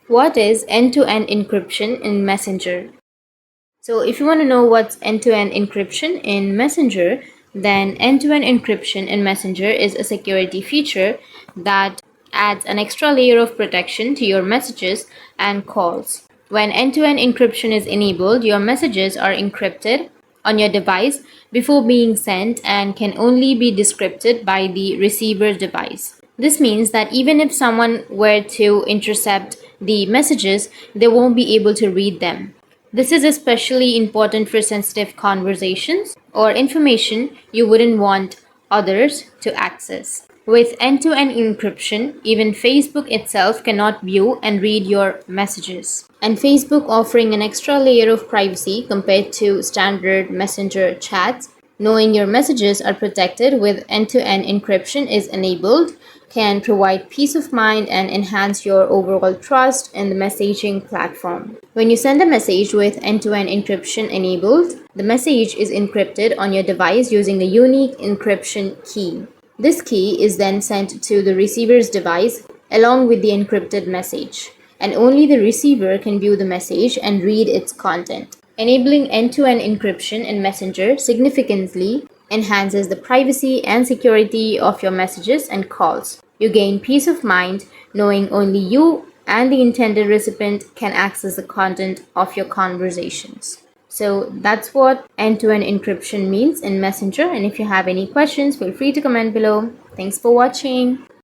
What is end-to-end encryption in Messenger? So if you want to know what's end-to-end encryption in Messenger, then end-to-end encryption in Messenger is a security feature that adds an extra layer of protection to your messages and calls. When end-to-end encryption is enabled, your messages are encrypted on your device before being sent and can only be decrypted by the receiver's device. This means that even if someone were to intercept the messages, they won't be able to read them. This is especially important for sensitive conversations or information you wouldn't want others to access. With end-to-end encryption, even Facebook itself cannot view and read your messages. And Facebook offering an extra layer of privacy compared to standard messenger chats, knowing your messages are protected with end-to-end encryption is enabled, can provide peace of mind and enhance your overall trust in the messaging platform. When you send a message with end-to-end encryption enabled, the message is encrypted on your device using a unique encryption key. This key is then sent to the receiver's device along with the encrypted message, and only the receiver can view the message and read its content. Enabling end-to-end encryption in Messenger significantly enhances the privacy and security of your messages and calls. You gain peace of mind knowing only you and the intended recipient can access the content of your conversations. So that's what end-to-end encryption means in Messenger. And if you have any questions, feel free to comment below. Thanks for watching.